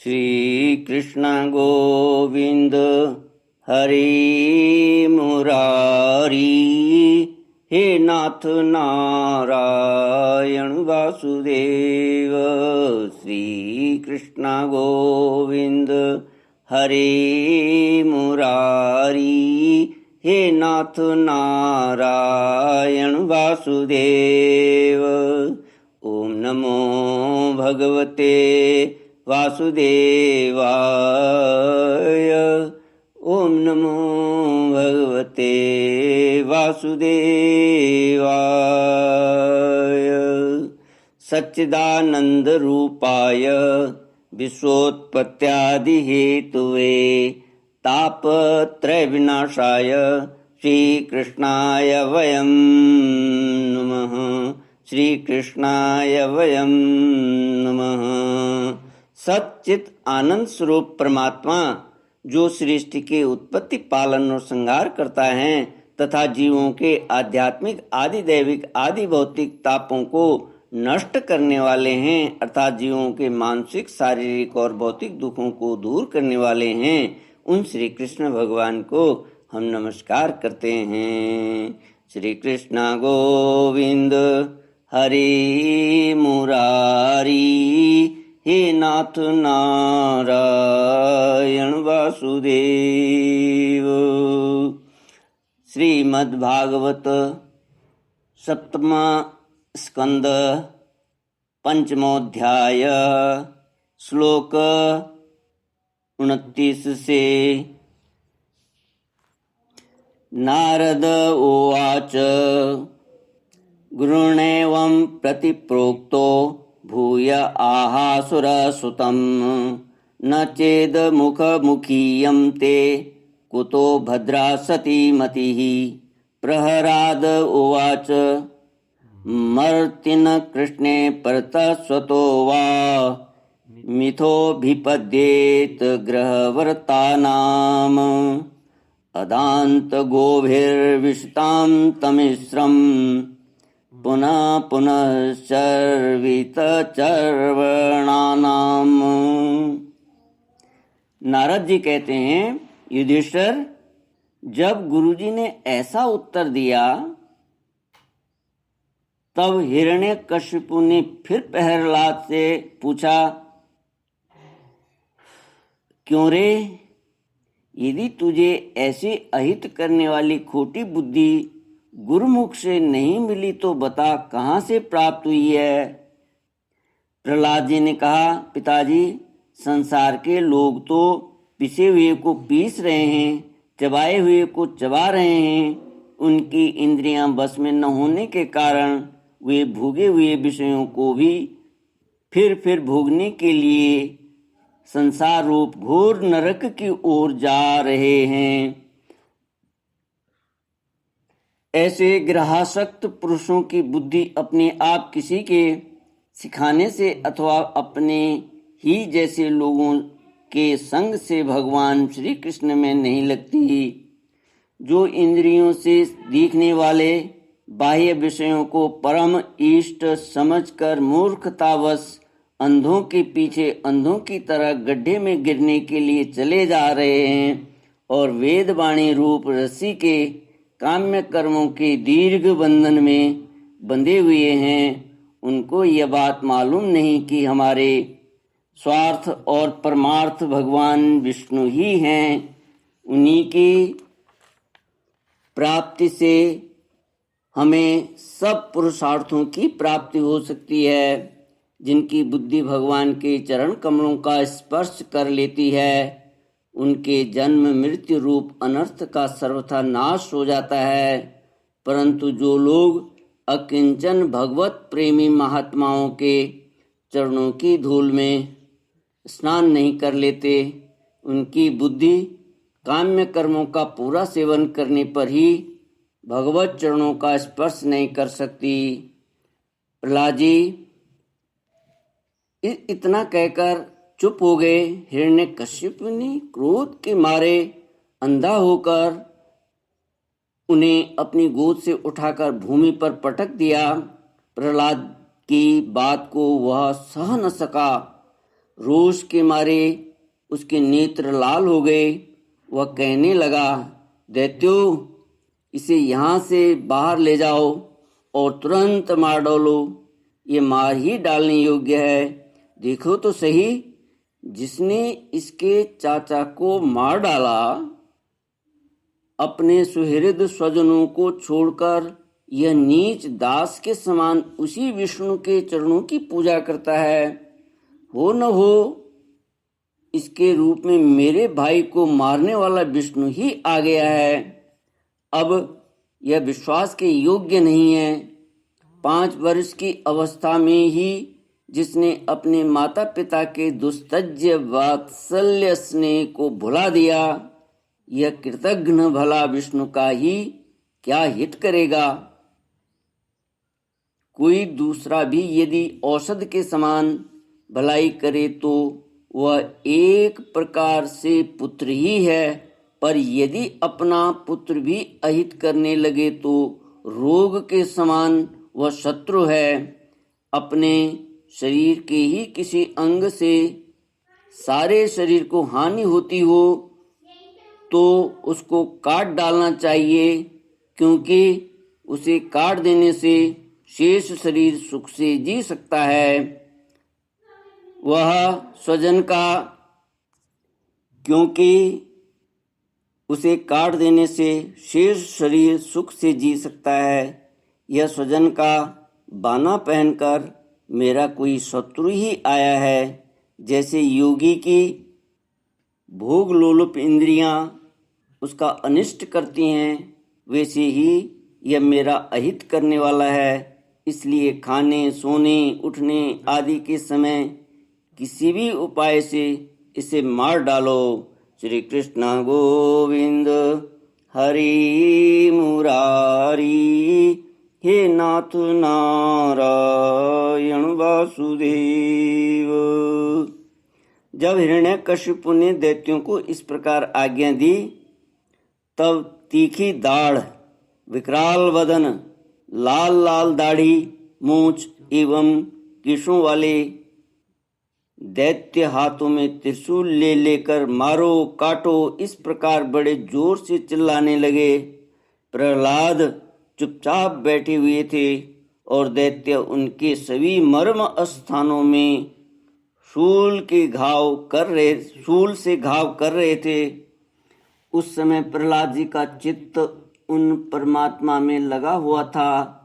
श्री कृष्ण गोविंद हरि मुरारी। हे नाथ नारायण वासुदेव। श्री कृष्ण गोविंद हरि मुरारी। हे नाथ नारायण वासुदेव। ओम नमो भगवते वासुदेवाय। ओम नमो भगवते वासुदेवाय। सच्चिदानंद रूपाय विश्वोत्पत्त्यादि हेतुवे तापत्रय विनाशाय श्री कृष्णाय वयं नमः। श्री कृष्णाय वयं नमः। सच्चित आनंद स्वरूप परमात्मा जो सृष्टि के उत्पत्ति पालन और संहार करता है तथा जीवों के आध्यात्मिक आदि दैविक आदि भौतिक तापों को नष्ट करने वाले हैं अर्थात जीवों के मानसिक शारीरिक और भौतिक दुखों को दूर करने वाले हैं, उन श्री कृष्ण भगवान को हम नमस्कार करते हैं। श्री कृष्ण गोविंद हरि मुरारी। हे नाथ नारायण वासुदेव। श्रीमद्भागवत सप्तम स्कंद पंचमोध्याय श्लोक 29 से। नारद उवाच गुरुणेवं प्रतिप्रोक्तो भूय आहासुरसुतं न चेद मुखमुखीयं ते कुतो भद्रा सती मतिः। प्रहराद उवाच मर्तिन कृष्णे परतस्वतो वा मिथोभिपद्येत ग्रहवर्तानाम् अदान्तगोभिर्विशतां तमिश्रम् पुनः पुनश्चर्वितचर्वणानाम्। नारद जी कहते हैं, युधिष्ठिर, जब गुरुजी ने ऐसा उत्तर दिया तब हिरण्यकशिपु ने फिर प्रहलाद से पूछा, क्यों रे? यदि तुझे ऐसी अहित करने वाली खोटी बुद्धि गुरुमुख से नहीं मिली तो बता कहाँ से प्राप्त हुई है? प्रहलाद जी ने कहा, पिताजी, संसार के लोग तो पिसे हुए को पीस रहे हैं, चबाए हुए को चबा रहे हैं। उनकी इंद्रियां बस में न होने के कारण वे भोगे हुए विषयों को भी फिर भोगने के लिए संसार रूप घोर नरक की ओर जा रहे हैं। ऐसे ग्रहासक्त पुरुषों की बुद्धि अपने आप किसी के सिखाने से अथवा अपने ही जैसे लोगों के संग से भगवान श्री कृष्ण में नहीं लगती। जो इंद्रियों से दिखने वाले बाह्य विषयों को परम इष्ट समझकर मूर्खतावश अंधों के पीछे अंधों की तरह गड्ढे में गिरने के लिए चले जा रहे हैं और वेदवाणी रूप रस्सी के काम्य कर्मों के दीर्घ बंधन में बंधे हुए हैं, उनको यह बात मालूम नहीं कि हमारे स्वार्थ और परमार्थ भगवान विष्णु ही हैं। उन्हीं की प्राप्ति से हमें सब पुरुषार्थों की प्राप्ति हो सकती है। जिनकी बुद्धि भगवान के चरण कमलों का स्पर्श कर लेती है, उनके जन्म मृत्यु रूप अनर्थ का सर्वथा नाश हो जाता है। परंतु जो लोग अकिंचन भगवत प्रेमी महात्माओं के चरणों की धूल में स्नान नहीं कर लेते, उनकी बुद्धि काम्य कर्मों का पूरा सेवन करने पर ही भगवत चरणों का स्पर्श नहीं कर सकती। प्रहलाद जी इतना कहकर चुप हो गए। हिरण्यकशिपु ने क्रोध के मारे अंधा होकर उन्हें अपनी गोद से उठाकर भूमि पर पटक दिया। प्रहलाद की बात को वह सह न सका रोष के मारे उसके नेत्र लाल हो गए। वह कहने लगा, दैत्यों, इसे यहाँ से बाहर ले जाओ और तुरंत मार डालो। ये मार ही डालने योग्य है। देखो तो सही, जिसने इसके चाचा को मार डाला अपने सुहृद स्वजनों को छोड़कर यह नीच दास के समान उसी विष्णु के चरणों की पूजा करता है। हो न हो इसके रूप में मेरे भाई को मारने वाला विष्णु ही आ गया है। अब यह विश्वास के योग्य नहीं है। 5 वर्ष की अवस्था में ही जिसने अपने माता पिता के दुस्तज्य वात्सल्य स्नेह को भुला दिया, यह कृतघ्न भला विष्णु का ही क्या हित करेगा। कोई दूसरा भी यदि औषध के समान भलाई करे तो वह एक प्रकार से पुत्र ही है, पर यदि अपना पुत्र भी अहित करने लगे तो रोग के समान वह शत्रु है। अपने शरीर के ही किसी अंग से सारे शरीर को हानि होती हो तो उसको काट डालना चाहिए, क्योंकि उसे काट देने से शेष शरीर सुख से जी सकता है। वह स्वजन का क्योंकि उसे काट देने से शेष शरीर सुख से जी सकता है। यह स्वजन का बाना पहनकर मेरा कोई शत्रु ही आया है। जैसे योगी की भोग लोलुप इंद्रियां उसका अनिष्ट करती हैं, वैसे ही यह मेरा अहित करने वाला है। इसलिए खाने, सोने, उठने आदि के समय किसी भी उपाय से इसे मार डालो। श्री कृष्ण गोविंद हरि मुरारी, हे नाथ नारायण वासुदेव। जब हिरण्यकशिपु ने दैत्यों को इस प्रकार आज्ञा दी, तब तीखी दाढ़, विकराल वदन, लाल लाल दाढ़ी, मूछ एवं केशों वाले दैत्य हाथों में त्रिशूल ले लेकर मारो काटो इस प्रकार बड़े जोर से चिल्लाने लगे। प्रहलाद चुपचाप बैठे हुए थे और दैत्य उनके सभी मर्म स्थानों में शूल से घाव कर रहे थे। उस समय प्रहलाद जी का चित्त उन परमात्मा में लगा हुआ था